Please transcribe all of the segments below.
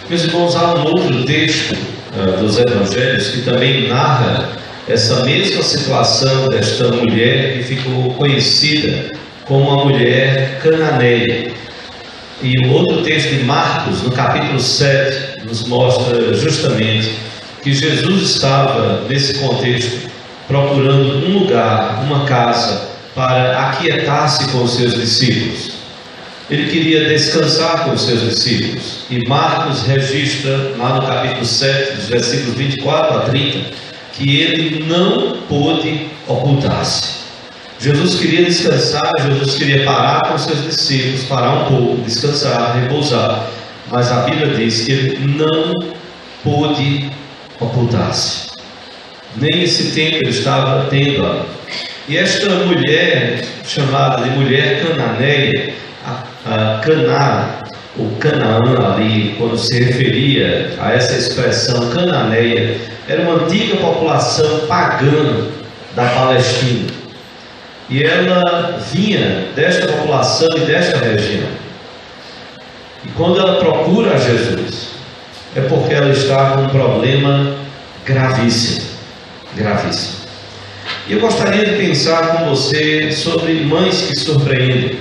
Meus irmãos, há um outro texto dos Evangelhos que também narra essa mesma situação desta mulher que ficou conhecida como a mulher cananeia. E o outro texto de Marcos, no capítulo 7, nos mostra justamente que Jesus estava, nesse contexto, procurando um lugar, uma casa, para aquietar-se com os seus discípulos. Ele queria descansar com os seus discípulos. E Marcos registra, lá no capítulo 7, dos versículos 24 a 30, que ele não pôde ocultar-se. Jesus queria descansar, Jesus queria parar com os seus discípulos, parar um pouco, descansar, repousar. Mas a Bíblia diz que ele não pôde ocultar-se. Nem esse tempo ele estava tendo ali. E esta mulher, chamada de mulher cananeia, a Caná, ou Canaã ali, quando se referia a essa expressão cananeia, era uma antiga população pagã da Palestina. E ela vinha desta população e desta região. E quando ela procura a Jesus, é porque ela está com um problema gravíssimo. Gravíssimo. E eu gostaria de pensar com você sobre mães que surpreendem.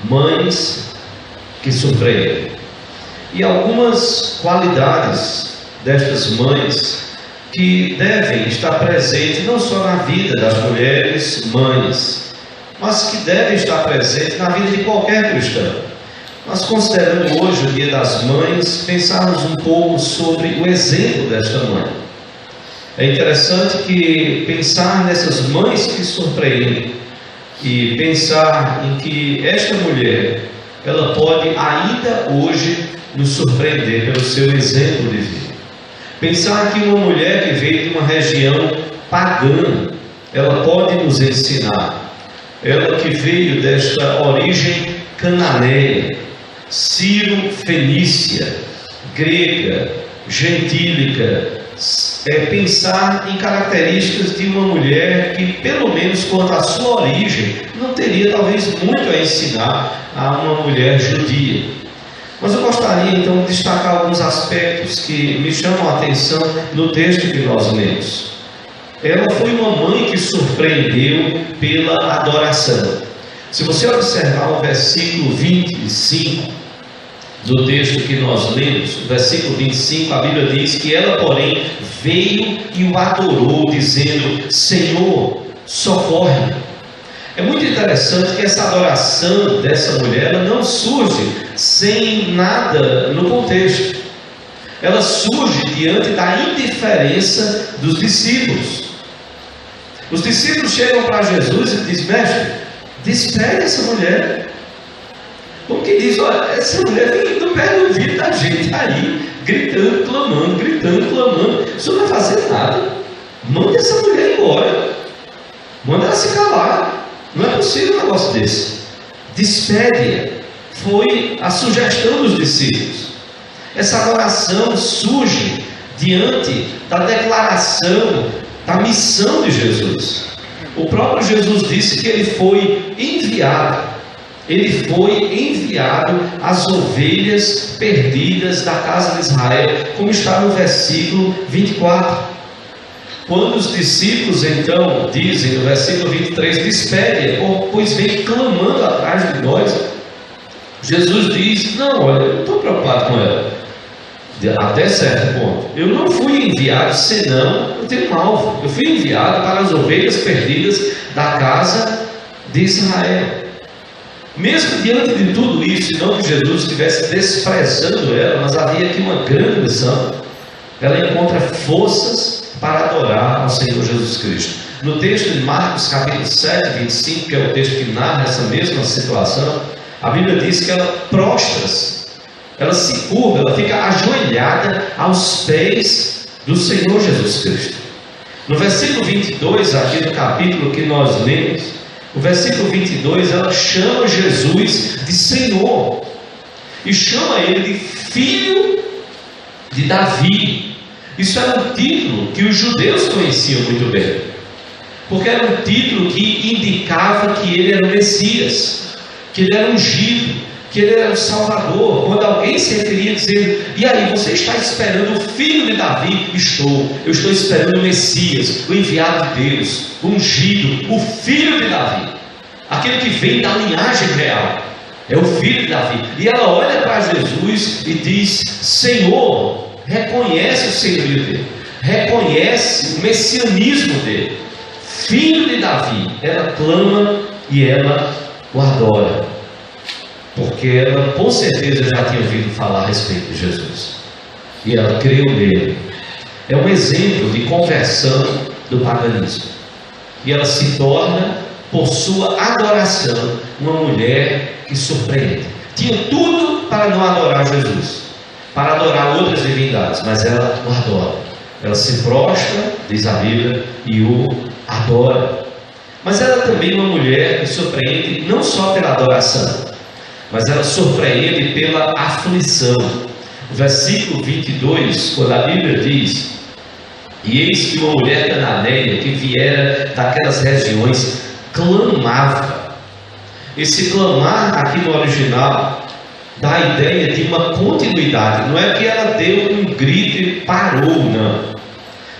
Mães que surpreendem. E algumas qualidades destas mães que devem estar presentes não só na vida das mulheres mães, mas que devem estar presentes na vida de qualquer cristão. Nós, considerando hoje o Dia das Mães, pensarmos um pouco sobre o exemplo desta mãe. É interessante que pensar nessas mães que surpreendem e pensar em que esta mulher, ela pode ainda hoje nos surpreender pelo seu exemplo de vida. Pensar que uma mulher que veio de uma região pagã, ela pode nos ensinar. Ela que veio desta origem cananeia, Ciro-fenícia, grega, gentílica, pensar em características de uma mulher que, pelo menos quanto à sua origem, não teria talvez muito a ensinar a uma mulher judia. Mas eu gostaria então de destacar alguns aspectos que me chamam a atenção no texto que nós lemos. Ela foi uma mãe que surpreendeu pela adoração. Se você observar o versículo 25 do texto que nós lemos, o versículo 25, a Bíblia diz que ela, porém, veio e o adorou, dizendo: Senhor, socorre-me. É muito interessante que essa adoração dessa mulher, ela não surge sem nada no contexto. Ela surge diante da indiferença dos discípulos. Os discípulos chegam para Jesus e dizem: Mestre, despede essa mulher. Como que diz, olha, essa mulher vem no pé do ouvido da gente aí, gritando, clamando. O senhor não vai fazer nada. Manda essa mulher embora. Manda ela se calar. Não é possível um negócio desse. Despede-a. Foi a sugestão dos discípulos. Essa adoração surge diante da declaração da missão de Jesus. O próprio Jesus disse que ele foi enviado. Ele foi enviado às ovelhas perdidas da casa de Israel, como está no versículo 24. Quando os discípulos então dizem no versículo 23, despede, pois vem clamando atrás de nós, Jesus diz: não, olha, eu não estou preocupado com ela, até certo ponto. Eu não fui enviado senão eu tenho um alvo. Eu fui enviado para as ovelhas perdidas da casa de Israel. Mesmo diante de tudo isso, e não que Jesus estivesse desprezando ela, mas havia aqui uma grande lição. Ela encontra forças para adorar ao Senhor Jesus Cristo. No texto de Marcos capítulo 7, 25, que é o texto que narra essa mesma situação, a Bíblia diz que ela prostra-se, ela se curva, ela fica ajoelhada aos pés do Senhor Jesus Cristo. No versículo 22, aqui do capítulo que nós lemos, o versículo 22, ela chama Jesus de Senhor e chama ele de Filho de Davi. Isso era um título que os judeus conheciam muito bem, porque era um título que indicava que ele era o Messias, que ele era ungido, que que ele era o Salvador. Quando alguém se referia dizendo: e aí, você está esperando o filho de Davi? Eu estou esperando o Messias, o enviado de Deus, o ungido, o filho de Davi, aquele que vem da linhagem real, é o filho de Davi. E ela olha para Jesus e diz: Senhor, reconhece o senhorio dele, reconhece o messianismo dele, filho de Davi. Ela clama e ela o adora, porque ela com certeza já tinha ouvido falar a respeito de Jesus, e ela creu nele. É um exemplo de conversão do paganismo, e ela se torna, por sua adoração, uma mulher que surpreende. Tinha tudo para não adorar Jesus, para adorar outras divindades, mas ela o adora. Ela se prostra, diz a Bíblia, e o adora. Mas ela também é uma mulher que surpreende não só pela adoração, mas ela surpreende pela aflição. O versículo 22, quando a Bíblia diz: e eis que uma mulher cananeia que viera daquelas regiões clamava. Esse clamar aqui no original dá a ideia de uma continuidade. Não é que ela deu um grito e parou, não.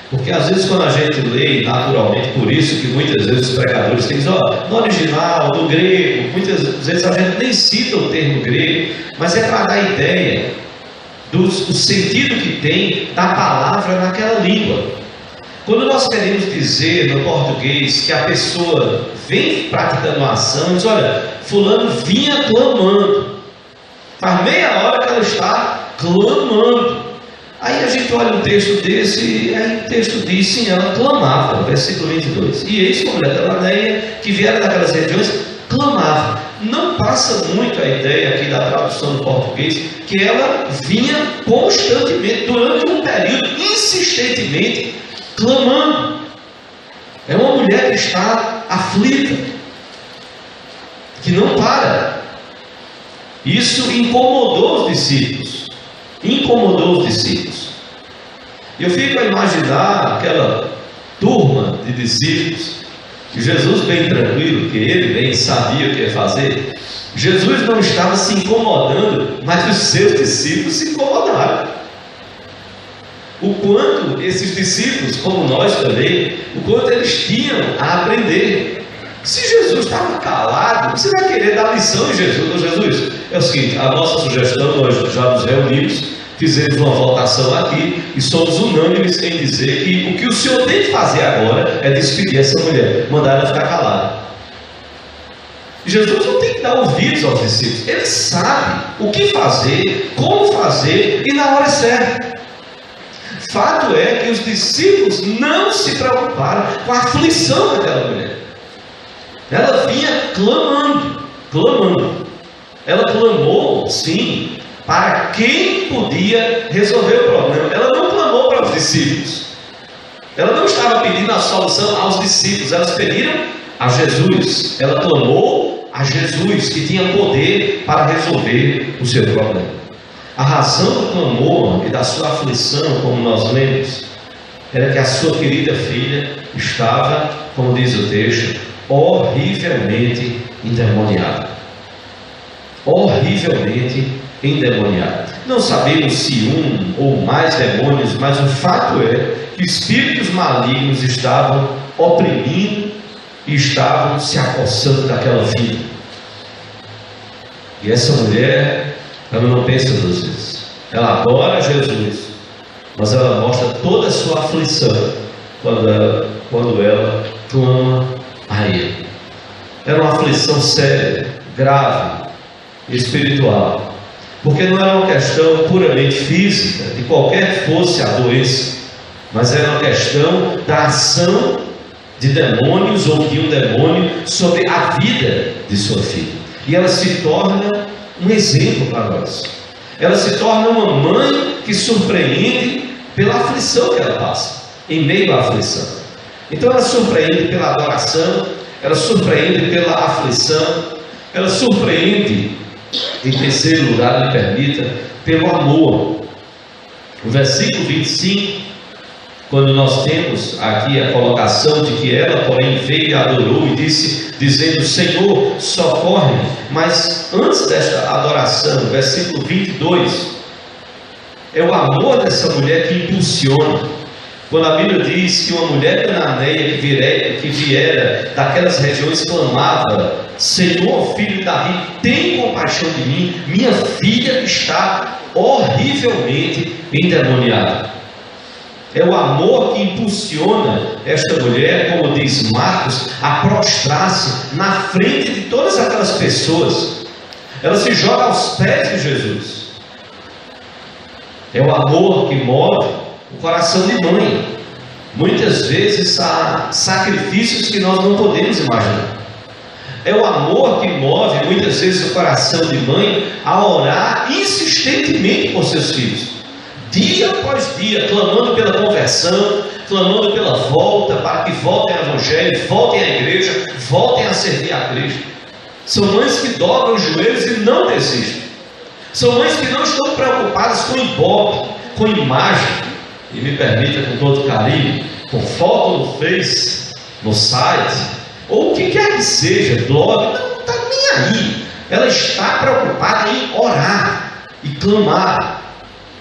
Porque às vezes quando a gente lê naturalmente, por isso que muitas vezes os pregadores dizem: no original, no grego, muitas vezes a gente nem cita o termo grego, mas é para dar a ideia do sentido que tem da palavra naquela língua. Quando nós queremos dizer no português que a pessoa vem praticando uma ação, diz: olha, fulano vinha clamando, faz meia hora que ela está clamando. Aí a gente olha um texto desse, e aí o texto diz: sim, ela clamava, versículo 22. E eis que uma mulher cananeia que viera daquelas regiões clamava. Não passa muito a ideia aqui da tradução do português que ela vinha constantemente, durante um período, insistentemente clamando. É uma mulher que está aflita, que não para. Isso incomodou os discípulos. Eu fico a imaginar aquela turma de discípulos, que Jesus, bem tranquilo, que ele bem sabia o que ia fazer. Jesus não estava se incomodando, mas os seus discípulos se incomodaram. O quanto esses discípulos, como nós também, o quanto eles tinham a aprender. Se Jesus estava calado, você vai querer dar lição em Jesus? Jesus, é o seguinte: a nossa sugestão, nós já nos reunimos, fizemos uma votação aqui e somos unânimes em dizer que o que o Senhor tem que fazer agora é despedir essa mulher, mandar ela ficar calada. Jesus não tem que dar ouvidos aos discípulos, ele sabe o que fazer, como fazer e na hora certa. Fato é que os discípulos não se preocuparam com a aflição daquela mulher. Ela vinha clamando. Ela clamou, sim, para quem podia resolver o problema. Ela não clamou para os discípulos. Ela não estava pedindo a solução aos discípulos. Elas pediram a Jesus. Ela clamou a Jesus, que tinha poder para resolver o seu problema. A razão do clamor e da sua aflição, como nós lemos, era que a sua querida filha estava, como diz o texto, horrivelmente endemoniada. Horrivelmente endemoniada. Não sabemos se um ou mais demônios, mas o fato é que espíritos malignos estavam oprimindo e estavam se apossando daquela vida. E essa mulher, ela não pensa duas vezes. Ela adora Jesus, mas ela mostra toda a sua aflição quando ela clama a Ele. Era uma aflição séria, grave, espiritual, porque não era uma questão puramente física, de qualquer que fosse a doença, mas era uma questão da ação de demônios ou de um demônio sobre a vida de sua filha. E ela se torna um exemplo para nós. Ela se torna uma mãe que surpreende pela aflição que ela passa, em meio à aflição. Então ela surpreende pela adoração, ela surpreende pela aflição, ela surpreende, em terceiro lugar, me permita, pelo amor. O versículo 25 Quando nós temos aqui a colocação de que ela, porém, veio e adorou e disse, dizendo: Senhor, socorre-me. Mas antes desta adoração, versículo 22, é o amor dessa mulher que impulsiona. Quando a Bíblia diz que uma mulher cananeia que viera daquelas regiões clamava: Senhor, filho de Davi, tem compaixão de mim, minha filha está horrivelmente endemoniada. É o amor que impulsiona esta mulher, como diz Marcos, a prostrar-se na frente de todas aquelas pessoas. Ela se joga aos pés de Jesus. É o amor que move o coração de mãe. Muitas vezes há sacrifícios que nós não podemos imaginar. É o amor que move muitas vezes o coração de mãe a orar insistentemente por seus filhos, dia após dia, clamando pela conversão, clamando pela volta, para que voltem ao Evangelho, voltem à igreja, voltem a servir a Cristo. São mães que dobram os joelhos e não desistem. São mães que não estão preocupadas com ibope, com imagem, e me permita com todo carinho, com foto no Face, no site, ou o que quer que seja, blog, não está nem aí. Ela está preocupada em orar e clamar.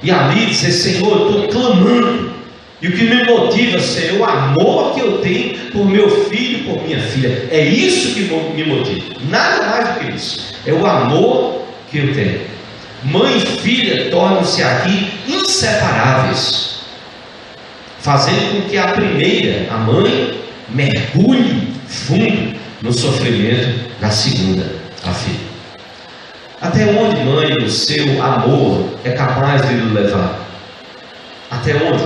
E ali dizer: Senhor, eu estou clamando. E o que me motiva, Senhor, é o amor que eu tenho por meu filho e por minha filha. É isso que me motiva. Nada mais do que isso. É o amor que eu tenho. Mãe e filha tornam-se aqui inseparáveis, fazendo com que a primeira, a mãe, mergulhe fundo no sofrimento da segunda, a filha. Até onde, mãe, o seu amor é capaz de lhe levar? Até onde?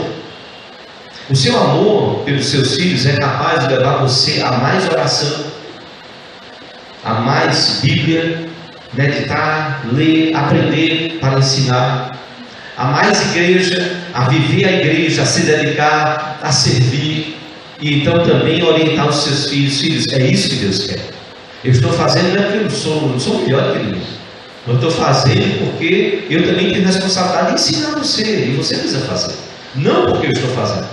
O seu amor pelos seus filhos é capaz de levar você a mais oração, a mais Bíblia, meditar, ler, aprender para ensinar, a mais igreja, a viver a igreja, a se dedicar, a servir, e então também orientar os seus filhos. Filhos, é isso que Deus quer. Eu estou fazendo não é porque eu não sou melhor que Deus. Eu estou fazendo porque eu também tenho responsabilidade de ensinar você, e você precisa fazer. Não porque eu estou fazendo,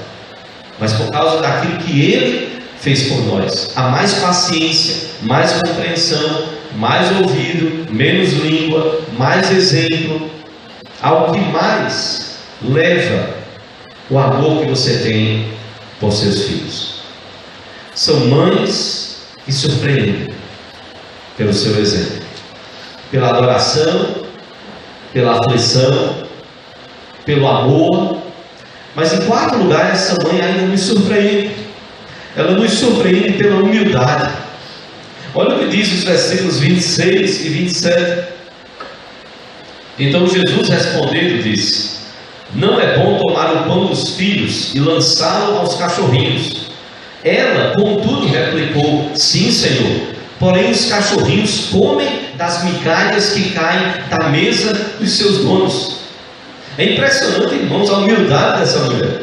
mas por causa daquilo que Ele fez por nós. Há mais paciência, mais compreensão, mais ouvido, menos língua, mais exemplo. Algo que mais leva o amor que você tem por seus filhos. São mães que surpreendem pelo seu exemplo, pela adoração, pela aflição, pelo amor. Mas em quarto lugar, essa mãe ainda nos surpreende. Ela nos surpreende pela humildade. Olha o que diz os versículos 26 e 27. Então Jesus respondendo disse: Não é bom tomar o pão dos filhos e lançá-lo aos cachorrinhos. Ela, contudo, replicou: Sim, Senhor, porém os cachorrinhos comem das migalhas que caem da mesa dos seus donos. É impressionante, irmãos, a humildade dessa mulher.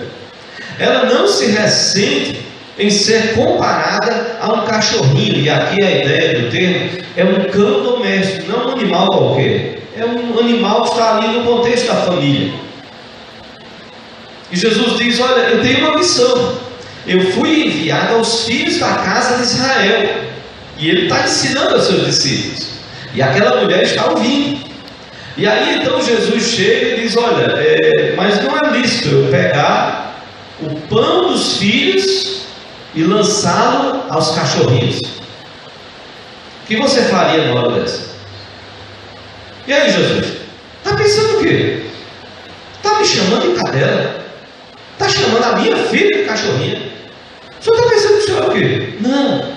Ela não se ressente em ser comparada a um cachorrinho, e aqui a ideia do termo é um cão doméstico, não um animal qualquer. É um animal que está ali no contexto da família. E Jesus diz: olha, eu tenho uma missão. Eu fui enviado aos filhos da casa de Israel. E ele está ensinando aos seus discípulos. E aquela mulher está ouvindo. E aí então Jesus chega e diz: olha, mas não é lícito eu pegar o pão dos filhos e lançá-lo aos cachorrinhos. O que você faria na hora dessa? E aí, Jesus, está pensando o quê? Está me chamando de cadela? Está chamando a minha filha de cachorrinha? O senhor está pensando que o senhor é o quê? Não.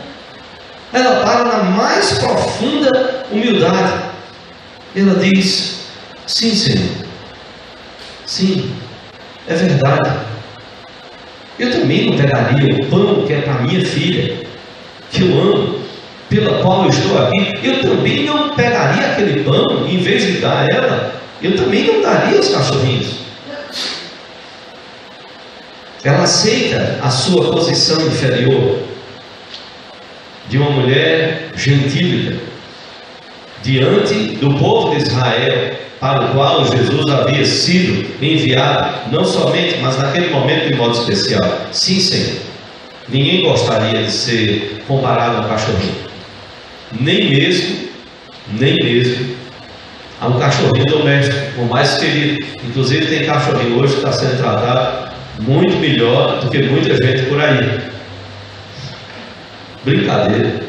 Ela para na mais profunda humildade. Ela diz: sim, Senhor. Sim, é verdade. Eu também não pegaria o pão que é para minha filha, que eu amo, pela qual eu estou aqui. Eu também não pegaria aquele pão, em vez de dar a ela, eu também não daria aos cachorrinhos. Ela aceita a sua posição inferior de uma mulher gentílica, diante do povo de Israel, para o qual Jesus havia sido enviado, não somente, mas naquele momento de modo especial. Sim, Senhor, ninguém gostaria de ser comparado a um cachorrinho, nem mesmo a um cachorrinho doméstico, o mais querido. Inclusive tem cachorrinho hoje que está sendo tratado muito melhor do que muita gente por aí. Brincadeira.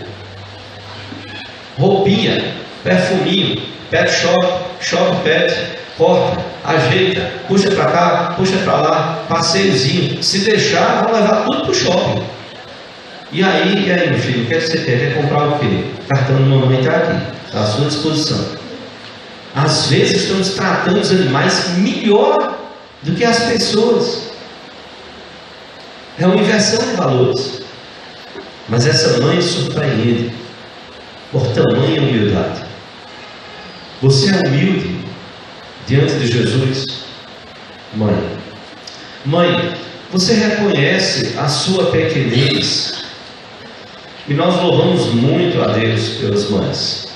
Roupinha, perfuminho, pet shop pet, corta, ajeita, puxa para cá, puxa para lá, passeiozinho. Se deixar, vão levar tudo para o shopping. E aí, meu filho, o que você quer? Quer comprar o quê? Cartão do mamãe está aqui, está à sua disposição. Às vezes estamos tratando os animais melhor do que as pessoas. É uma inversão de valores. Mas essa mãe surpreende por tamanha humildade. Você é humilde diante de Jesus? Mãe, você reconhece a sua pequenez? E nós louvamos muito a Deus pelas mães.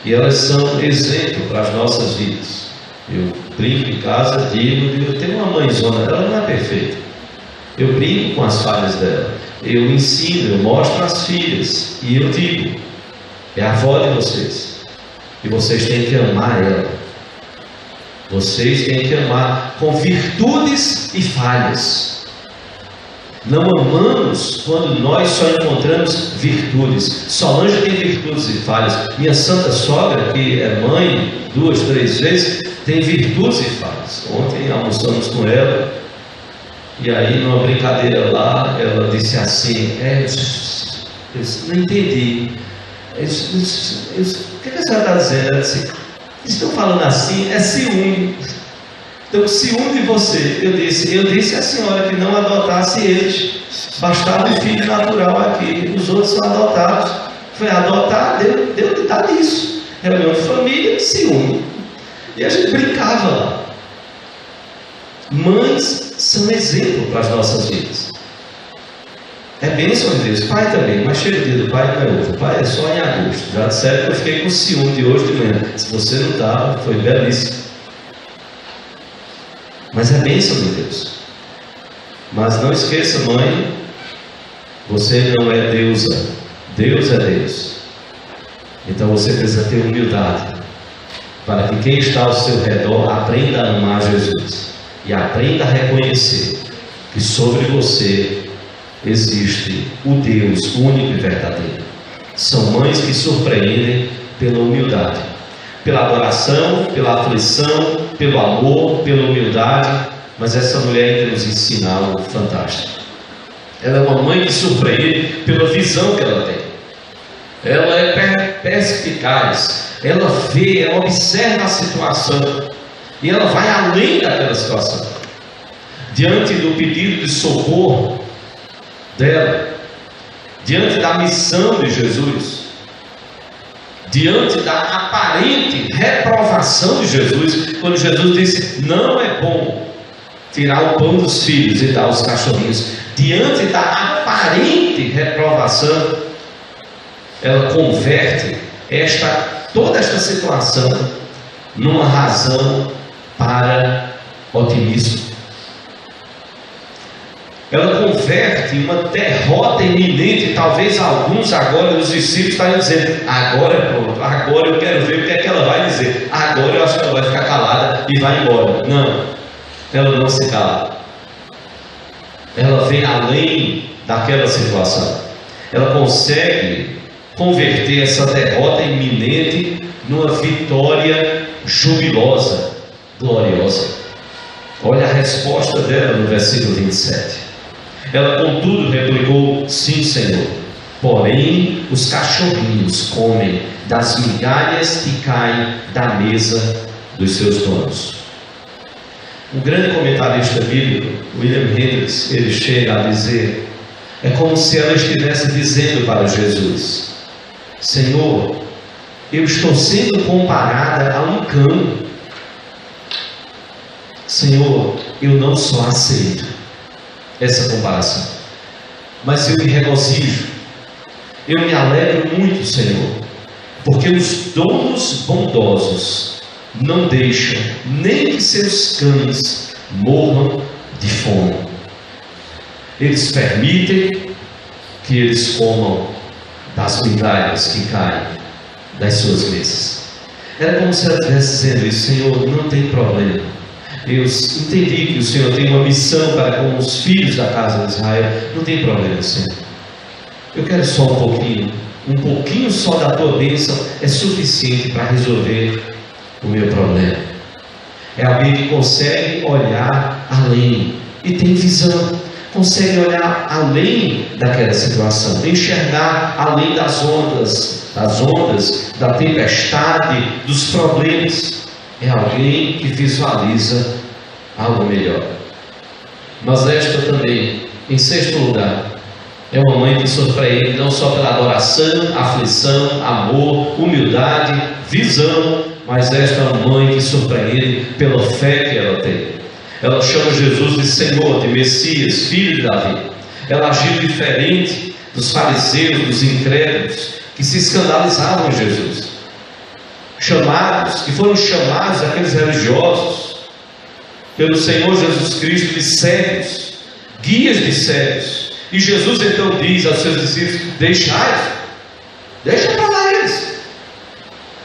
E elas são exemplo para as nossas vidas. Eu brinco em casa, digo, eu tenho uma mãezona, ela não é perfeita. Eu brinco com as falhas dela. Eu ensino, eu mostro as filhas. E eu digo, é a avó de vocês. E vocês têm que amar ela. Vocês têm que amar com virtudes e falhas. Não amamos quando nós só encontramos virtudes. Solange tem virtudes e falhas. Minha santa sogra, que é mãe 2, 3 vezes, tem virtudes e falhas. Ontem almoçamos com ela, e aí numa brincadeira lá, ela disse assim, eu não entendi. O que a senhora está dizendo? Ela disse, eles estão falando assim, é ciúme. Então, ciúme de você. Eu disse à senhora que não adotasse eles. Bastava um filho natural aqui. Os outros são adotados. Foi adotar, Deus está nisso. Reunião de família, ciúme. E a gente brincava lá. Mães são exemplo para as nossas vidas. É bênção de Deus. Pai também, mas chega o dia do pai, não é outro. Pai é só em agosto. Já disseram que eu fiquei com ciúme de hoje de manhã. Se você não estava, foi belíssimo. Mas é bênção de Deus. Mas não esqueça, mãe, você não é deusa. Deus é Deus. Então você precisa ter humildade, para que quem está ao seu redor aprenda a amar Jesus e aprenda a reconhecer que sobre você existe o Deus único e verdadeiro. São mães que surpreendem pela humildade, pela adoração, pela aflição, pelo amor, pela humildade. Mas essa mulher ainda nos ensina algo fantástico. Ela é uma mãe que surpreende pela visão que ela tem. Ela é perspicaz, ela vê, ela observa a situação e ela vai além daquela situação. Diante do pedido de socorro dela, diante da missão de Jesus, diante da aparente reprovação de Jesus, quando Jesus disse, não é bom tirar o pão dos filhos e dar aos cachorrinhos, diante da aparente reprovação, ela converte toda esta situação numa razão para otimismo. Ela converte uma derrota iminente. Talvez alguns agora, os discípulos, estariam dizendo, agora é pronto, agora eu quero ver o que é que ela vai dizer, agora eu acho que ela vai ficar calada e vai embora. Não, ela não se cala. Ela vem além daquela situação. Ela consegue converter essa derrota iminente numa vitória jubilosa, gloriosa. Olha a resposta dela no versículo 27. Ela, contudo, replicou, sim, Senhor, porém os cachorrinhos comem das migalhas que caem da mesa dos seus donos. Um grande comentarista bíblico, William Hendricks, ele chega a dizer, é como se ela estivesse dizendo para Jesus, Senhor, eu estou sendo comparada a um cão. Senhor, eu não só aceito essa comparação, mas eu me regozijo, eu me alegro muito, Senhor, porque os donos bondosos não deixam nem que seus cães morram de fome. Eles permitem que eles comam das migalhas que caem das suas mesas. Era como se ela estivesse dizendo isso: Senhor, não tem problema, eu entendi que o Senhor tem uma missão para com os filhos da casa de Israel, não tem problema, Senhor, eu quero só um pouquinho só da tua bênção é suficiente para resolver o meu problema. É alguém que consegue olhar além e tem visão, consegue olhar além daquela situação, enxergar além das ondas, da tempestade, dos problemas. É alguém que visualiza algo melhor. Mas esta também, em sexto lugar, é uma mãe que surpreende não só pela adoração, aflição, amor, humildade, visão, mas esta é uma mãe que surpreende pela fé que ela tem. Ela chama Jesus de Senhor, de Messias, filho de Davi. Ela agiu diferente dos fariseus, dos incrédulos, que se escandalizavam em Jesus. Que foram chamados aqueles religiosos pelo Senhor Jesus Cristo de cegos, guias de cegos. E Jesus então diz aos seus discípulos: deixa para lá eles.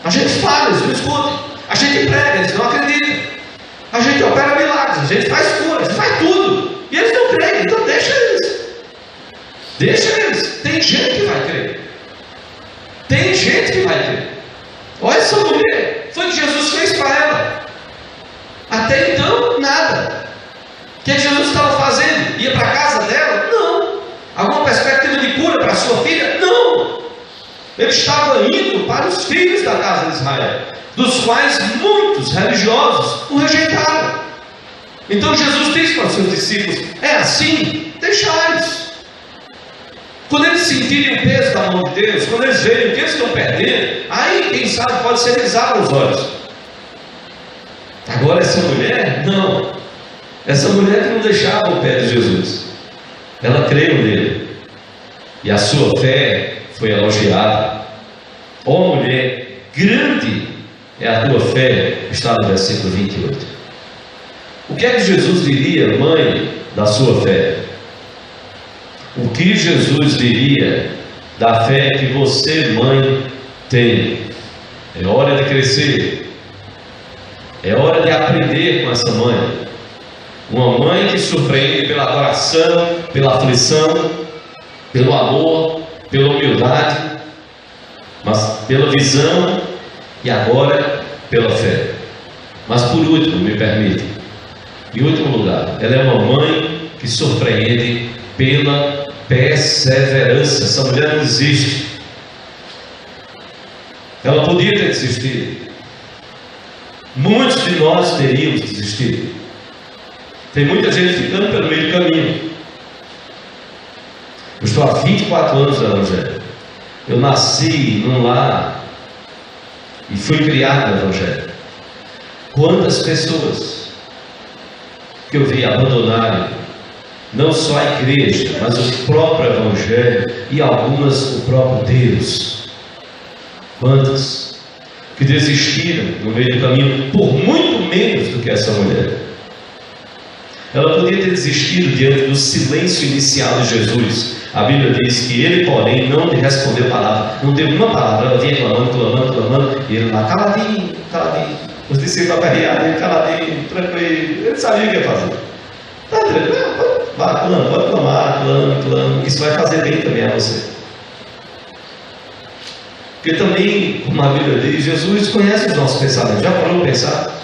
A gente fala, eles não escutam. A gente prega, eles não acreditam. A gente opera milagres, a gente faz cura, a gente faz tudo. E eles não creem, então deixa eles. Deixa eles. Tem gente que vai crer. Tem gente que vai crer. Olha essa mulher, foi o que Jesus fez para ela. Até então, nada. O que Jesus estava fazendo? Ia para a casa dela? Não. Alguma perspectiva de cura para a sua filha? Não. Ele estava indo para os filhos da casa de Israel, dos quais muitos religiosos o rejeitaram. Então Jesus disse para os seus discípulos: é assim, deixai-os. Quando eles sentirem o peso da mão de Deus, quando eles verem o que eles estão perdendo, aí quem sabe pode ser que eles abram os olhos. Agora essa mulher, não. Essa mulher que não deixava o pé de Jesus, ela creu nele, e a sua fé foi elogiada. Ó mulher, grande é a tua fé, está no versículo 28. O que é que Jesus diria, mãe, da sua fé? O que Jesus diria da fé que você, mãe, tem? É hora de crescer, é hora de aprender com essa mãe. Uma mãe que surpreende pela adoração, pela aflição, pelo amor, pela humildade, mas pela visão e agora pela fé. Mas por último, me permite, em último lugar, ela é uma mãe que surpreende pela perseverança. Essa mulher não desiste. Ela podia ter desistido. Muitos de nós teríamos desistido. Tem muita gente ficando pelo meio do caminho. Eu estou há 24 anos no Evangelho. Eu nasci num lar e fui criado no Evangelho. Quantas pessoas que eu vi abandonarem não só a igreja, mas o próprio Evangelho e algumas o próprio Deus. Quantas que desistiram no meio do caminho por muito menos do que essa mulher. Ela podia ter desistido diante do silêncio inicial de Jesus. A Bíblia diz que ele, porém, não lhe respondeu palavra, não deu uma palavra. Ela vinha clamando, e ele lá, caladinho. Os discípulos aperrearam ele, caladinho, tranquilo. Ele sabia o que ia fazer. Está tranquilo, pode clamar, clama, isso vai fazer bem também a você. Porque também, como a Bíblia diz, Jesus conhece os nossos pensamentos. Já parou para pensar?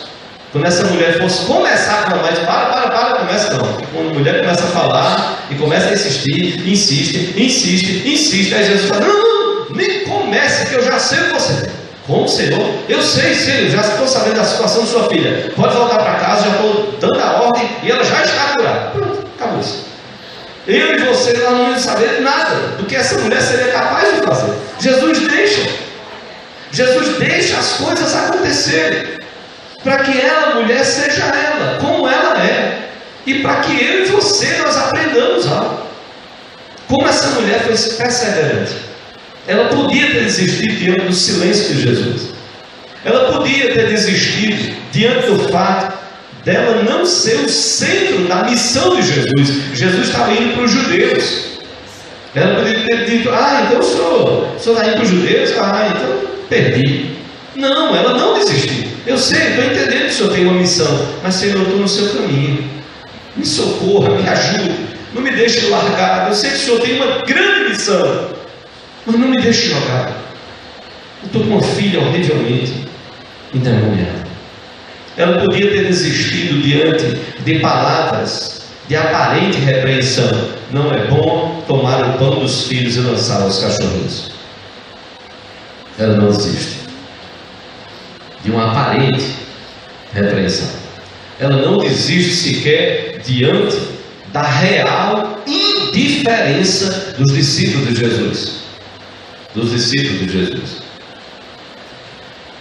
Quando essa mulher fosse começar a clamar, para, começa não. Quando a mulher começa a falar e começa a insistir, insiste, aí Jesus fala: não, nem comece, que eu já sei o que você tem. Como, Senhor? Eu sei, eu já estou sabendo da situação de sua filha. Pode voltar para casa, já estou dando a ordem e ela já está curada. Pronto, acabou isso. Eu e você nós não vamos saber nada do que essa mulher seria capaz de fazer. Jesus deixa as coisas acontecerem, para que ela, mulher, seja ela, como ela é, e para que eu e você nós aprendamos algo. Como essa mulher foi perseverante. Ela podia ter desistido diante do silêncio de Jesus. Ela podia ter desistido diante do fato dela não ser o centro da missão de Jesus. Jesus estava indo para os judeus. Ela poderia ter dito: então o senhor está indo para os judeus? Então perdi. Não, ela não desistiu. Eu sei, estou entendendo que o senhor tem uma missão, mas Senhor, eu estou no seu caminho. Me socorra, me ajude, não me deixe largar. Eu sei que o senhor tem uma grande missão, mas não me deixe jogar. Eu estou com uma filha horrivelmente endemoniada. Ela podia ter desistido diante de palavras de aparente repreensão. Não é bom tomar o pão dos filhos e lançar aos cachorros. Ela não desiste de uma aparente repreensão. Ela não desiste sequer diante da real indiferença dos discípulos de Jesus. Dos discípulos de Jesus.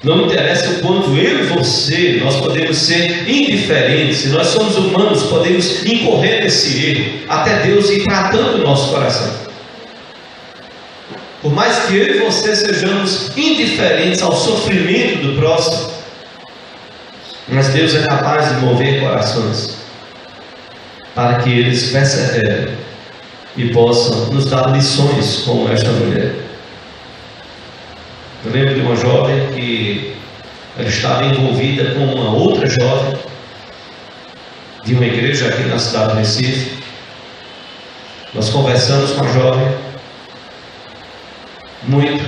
Não interessa o quanto eu e você, nós podemos ser indiferentes. Se nós somos humanos, podemos incorrer nesse erro, até Deus ir tratando o nosso coração. Por mais que eu e você sejamos indiferentes ao sofrimento do próximo, mas Deus é capaz de mover corações para que eles perseverem e possam nos dar lições como esta mulher. Eu lembro de uma jovem que ela estava envolvida com uma outra jovem de uma igreja aqui na cidade do Recife. Nós conversamos com a jovem muito.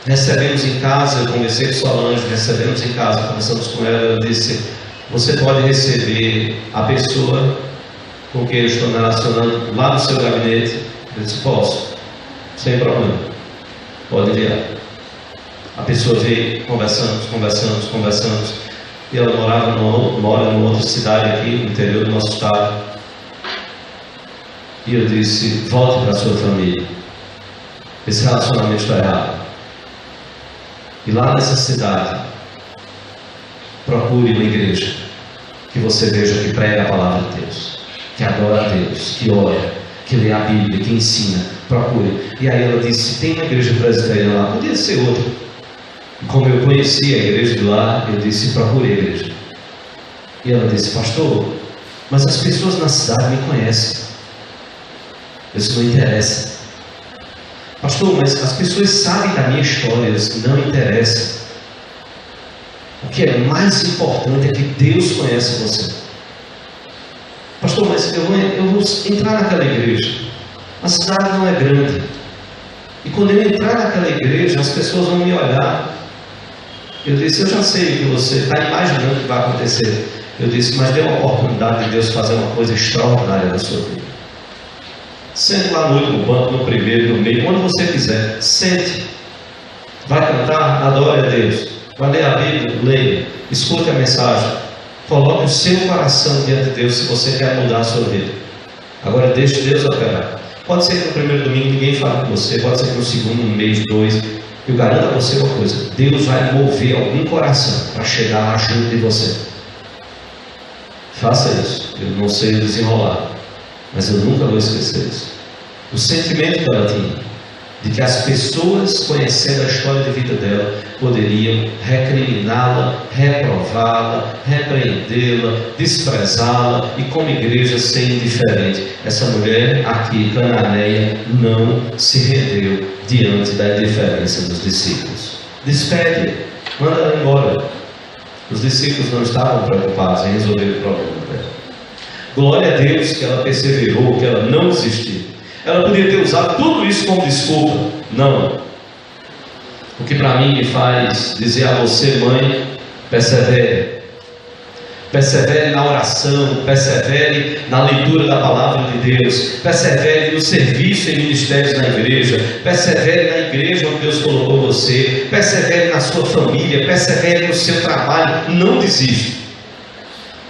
Recebemos em casa, eu conversei com Solange, recebemos em casa, conversamos com ela. Eu disse: você pode receber a pessoa com quem eu estou me relacionando lá no seu gabinete? Eu disse: posso, sem problema, pode enviar. A pessoa veio, conversamos, e ela mora numa outra cidade aqui, no interior do nosso estado. E eu disse: volte para a sua família, esse relacionamento está errado. E lá nessa cidade, procure uma igreja que você veja que prega a palavra de Deus, que adora a Deus, que ora, que lê a Bíblia, que ensina. Procure. E aí ela disse: tem uma igreja presbiteriana lá, podia ser outra. E como eu conhecia a igreja de lá, eu disse: procure a igreja. E ela disse: pastor, mas as pessoas na cidade me conhecem. Isso não interessa. Pastor, mas as pessoas sabem da minha história. Isso não interessa. O que é mais importante é que Deus conhece você. Pastor, mas eu vou entrar naquela igreja. A cidade não é grande. E quando eu entrar naquela igreja, as pessoas vão me olhar. Eu disse: eu já sei o que você está imaginando que vai acontecer. Eu disse: mas dê uma oportunidade de Deus fazer uma coisa extraordinária na sua vida. Sente lá no último banco, no primeiro, no meio, quando você quiser. Sente. Vai cantar? Adore a Deus. Vai ler a Bíblia? Leia. Escute a mensagem. Coloque o seu coração diante de Deus se você quer mudar a sua vida. Agora deixe Deus operar. Pode ser que no primeiro domingo ninguém fale com você. Pode ser que no segundo, um mês, 2. Eu garanto a você uma coisa: Deus vai mover algum coração para chegar lá junto de você. Faça isso. Eu não sei desenrolar, mas eu nunca vou esquecer isso. O sentimento que ela tinha, de que as pessoas, conhecendo a história de vida dela, poderiam recriminá-la, reprová-la, repreendê-la, desprezá-la, e como igreja ser indiferente. Essa mulher aqui, cananeia, não se rendeu diante da indiferença dos discípulos. Despede, manda ela embora. Os discípulos não estavam preocupados em resolver o problema dela. Glória a Deus que ela perseverou, que ela não desistiu. Ela podia ter usado tudo isso como desculpa. Não. O que para mim me faz dizer a você, mãe: persevere. Persevere na oração, persevere na leitura da palavra de Deus, persevere no serviço em ministérios na igreja, persevere na igreja onde Deus colocou você, persevere na sua família, persevere no seu trabalho. Não desista.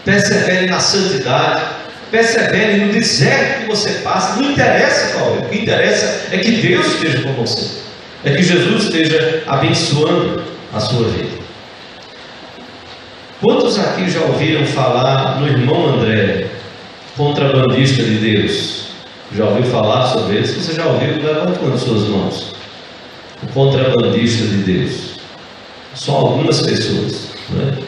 Persevere na santidade, persevere no deserto que você passa. Não interessa qual é, o que interessa é que Deus esteja com você, é que Jesus esteja abençoando a sua vida. Quantos aqui já ouviram falar no irmão André, contrabandista de Deus? Já ouviu falar sobre ele? Se você já ouviu, levante uma de suas mãos. O contrabandista de Deus. Só algumas pessoas, né?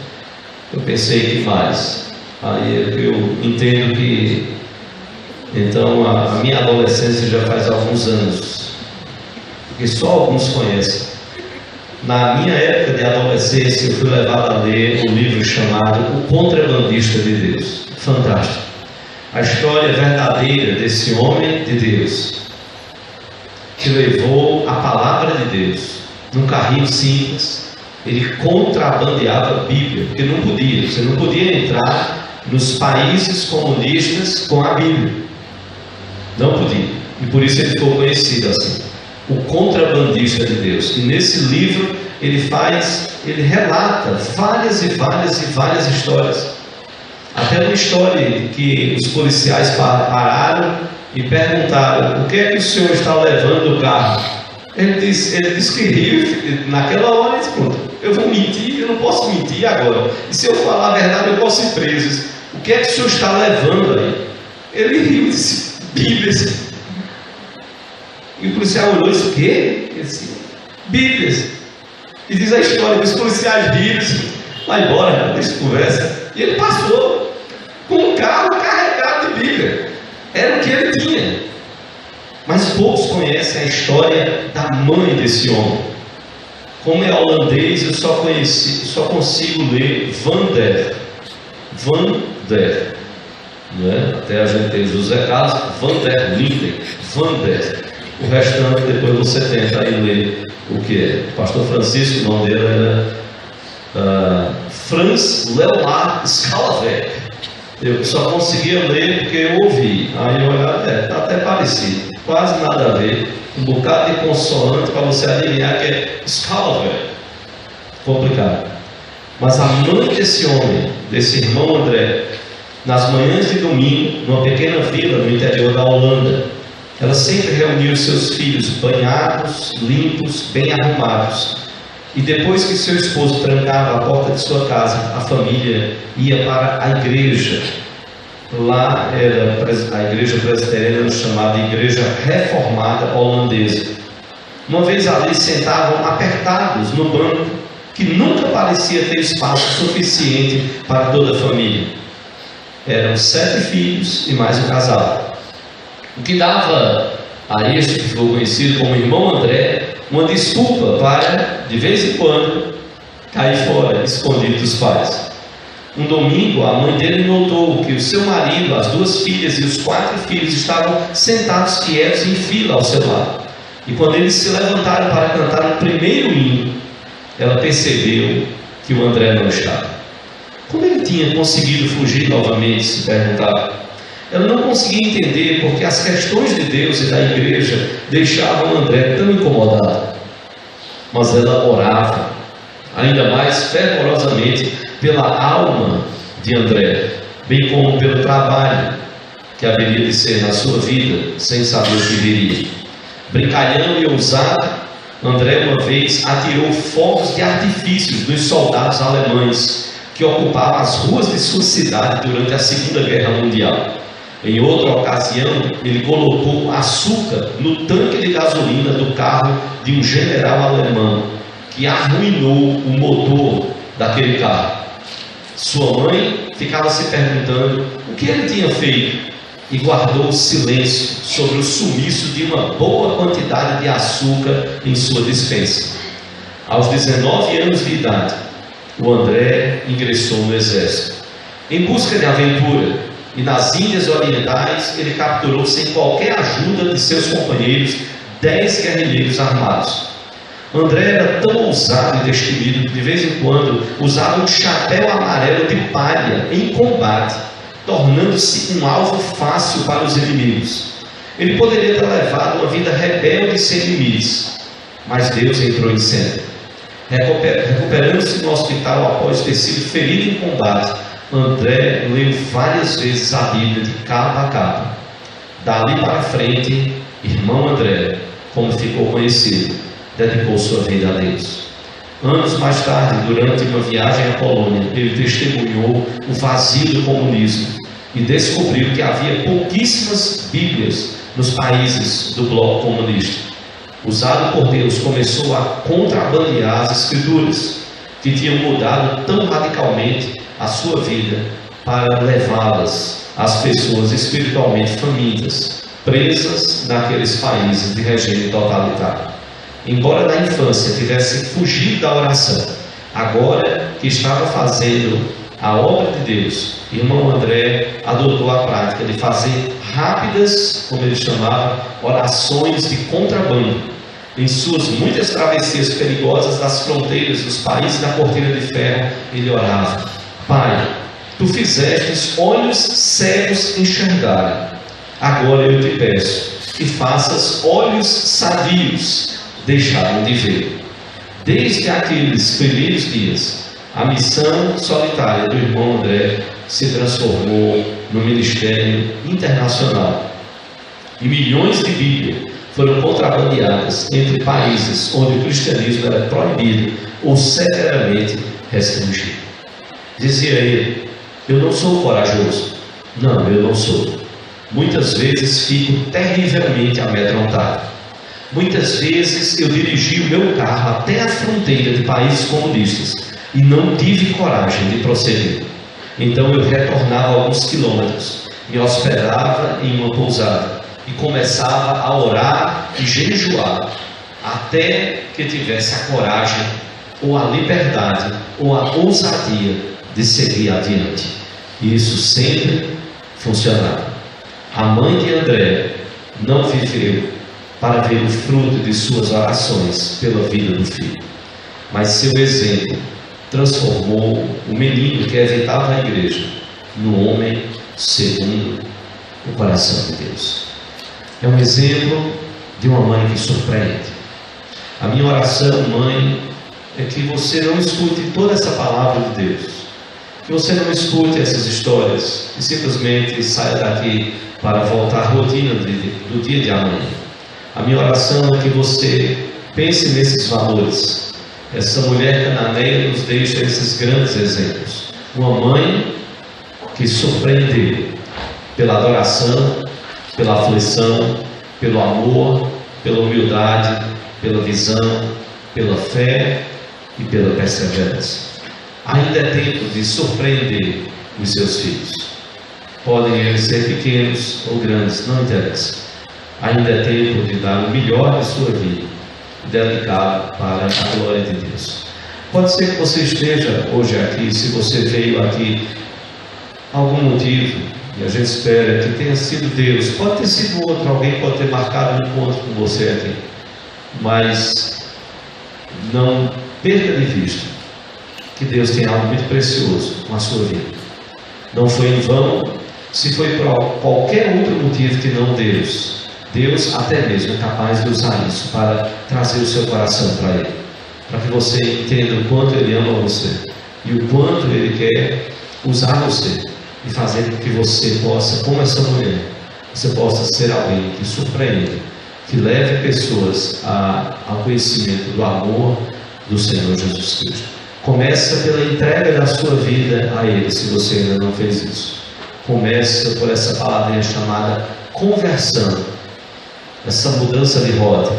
Eu pensei que mais. Aí eu entendo que então a minha adolescência já faz alguns anos, porque só alguns conhecem. Na minha época de adolescência, eu fui levado a ler um livro chamado O Contrabandista de Deus. Fantástico. A história verdadeira desse homem de Deus, que levou a palavra de Deus num carrinho simples. Ele contrabandeava a Bíblia, porque não podia. Você não podia entrar nos países comunistas com a Bíblia. Não podia. E por isso ele ficou conhecido assim. O contrabandista de Deus. E nesse livro ele relata várias e várias histórias. Até uma história que os policiais pararam e perguntaram: o que é que o senhor está levando do carro? Ele disse que riu. Naquela hora ele disse: pronto, eu vou mentir, eu não posso mentir agora. E se eu falar a verdade, eu posso ir preso. O que é que o senhor está levando aí? Ele riu e disse: Bíblias. E o policial olhou e disse: o quê? Ele disse: Bíblias. E diz a história que os policiais riram e disse: vai embora, deixa de conversa. E ele passou com um carro carregado de Bíblia. Era o que ele tinha. Mas poucos conhecem a história da mãe desse homem. Como é holandês, eu só consigo ler Van der. Não é? Até a gente tem José Carlos, Van der Linden, Van der. O restante depois você tenta aí ler o que é. O pastor Francisco, o nome dele era Franz Leonard Scalaver. Eu só conseguia ler porque eu ouvi. Aí eu olhava, está até parecido, quase nada a ver. Um bocado de consoante para você adivinhar que é Scalaver. Complicado. Mas a mãe desse homem, desse irmão André, nas manhãs de domingo, numa pequena vila no interior da Holanda, ela sempre reunia os seus filhos banhados, limpos, bem arrumados. E depois que seu esposo trancava a porta de sua casa, a família ia para a igreja. Lá era a igreja presbiteriana chamada Igreja Reformada Holandesa. Uma vez ali sentavam apertados no banco, que nunca parecia ter espaço suficiente para toda a família. Eram 7 filhos e mais um casal. O que dava a este que ficou conhecido como irmão André uma desculpa para, de vez em quando, cair fora, escondido dos pais. Um domingo, a mãe dele notou que o seu marido, as 2 filhas e os 4 filhos estavam sentados quietos em fila ao seu lado. E quando eles se levantaram para cantar o primeiro hino, ela percebeu que o André não estava. Como ele tinha conseguido fugir novamente, se perguntava. Ela não conseguia entender porque as questões de Deus e da igreja deixavam André tão incomodado. Mas ela orava, ainda mais fervorosamente, pela alma de André, bem como pelo trabalho que haveria de ser na sua vida, sem saber o que viria. Brincalhão e ousado, André uma vez atirou fogos de artifícios nos soldados alemães que ocupavam as ruas de sua cidade durante a Segunda Guerra Mundial. Em outra ocasião, ele colocou açúcar no tanque de gasolina do carro de um general alemão, que arruinou o motor daquele carro. Sua mãe ficava se perguntando o que ele tinha feito e guardou silêncio sobre o sumiço de uma boa quantidade de açúcar em sua despensa. Aos 19 anos de idade, o André ingressou no exército. Em busca de aventura, e nas Índias Orientais, ele capturou sem qualquer ajuda de seus companheiros 10 guerrilheiros armados. André era tão ousado e destemido que de vez em quando usava um chapéu amarelo de palha em combate, tornando-se um alvo fácil para os inimigos. Ele poderia ter levado uma vida rebelde sem limites, mas Deus entrou em cena. Recuperando-se no hospital após ter sido ferido em combate, André leu várias vezes a Bíblia de capa a capa. Dali para frente, irmão André, como ficou conhecido, dedicou sua vida a Deus. Anos mais tarde, durante uma viagem à Polônia, ele testemunhou o vazio do comunismo e descobriu que havia pouquíssimas Bíblias nos países do bloco comunista. Usado por Deus, começou a contrabandear as Escrituras, que tinham mudado tão radicalmente a sua vida para levá-las às pessoas espiritualmente famintas, presas naqueles países de regime totalitário. Embora na infância tivesse fugido da oração, agora que estava fazendo a obra de Deus, irmão André adotou a prática de fazer rápidas, como ele chamava, orações de contrabando em suas muitas travessias perigosas das fronteiras dos países da cortina de ferro. Ele orava: Pai, tu fizestes olhos cegos enxergarem, agora eu te peço que faças olhos sadios deixarem de ver. Desde aqueles primeiros dias, a missão solitária do irmão André se transformou no ministério internacional, e milhões de Bíblias foram contrabandeadas entre países onde o cristianismo era proibido ou severamente restringido. Dizia ele: eu não sou corajoso. Não, eu não sou. Muitas vezes fico terrivelmente amedrontado. Muitas vezes eu dirigi o meu carro até a fronteira de países comunistas e não tive coragem de prosseguir. Então eu retornava alguns quilômetros, me hospedava em uma pousada e começava a orar e jejuar até que tivesse a coragem, ou a liberdade, ou a ousadia de seguir adiante. E isso sempre funcionava. A mãe de André não viveu para ver o fruto de suas orações pela vida do filho, mas seu exemplo transformou o menino que evitava a igreja no homem segundo o coração de Deus. É um exemplo de uma mãe que surpreende. A minha oração, mãe, é que você não escute toda essa palavra de Deus, que você não escute essas histórias e simplesmente saia daqui para voltar à rotina do dia de amanhã. A minha oração é que você pense nesses valores. Essa mulher cananeia nos deixa esses grandes exemplos. Uma mãe que surpreendeu pela adoração, pela aflição, pelo amor, pela humildade, pela visão, pela fé e pela perseverança. Ainda é tempo de surpreender os seus filhos. Podem eles ser pequenos ou grandes, não interessa. Ainda é tempo de dar o melhor de sua vida, dedicado para a glória de Deus. Pode ser que você esteja hoje aqui, se você veio aqui algum motivo, e a gente espera que tenha sido Deus, pode ter sido outro, alguém pode ter marcado um encontro com você aqui, mas não perca de vista que Deus tem algo muito precioso com a sua vida. Não foi em vão. Se foi por qualquer outro motivo que não Deus, Deus até mesmo é capaz de usar isso para trazer o seu coração para Ele, para que você entenda o quanto Ele ama você e o quanto Ele quer usar você e fazer com que você possa, como essa mulher, você possa ser alguém que surpreenda, que leve pessoas ao conhecimento do amor do Senhor Jesus Cristo. Começa pela entrega da sua vida a Ele, se você ainda não fez isso. Começa por essa palavrinha chamada conversão, essa mudança de rota,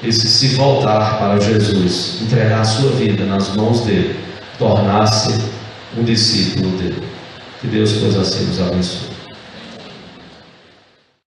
esse se voltar para Jesus, entregar a sua vida nas mãos dele, tornar-se um discípulo dele. Que Deus, pois assim, nos abençoe.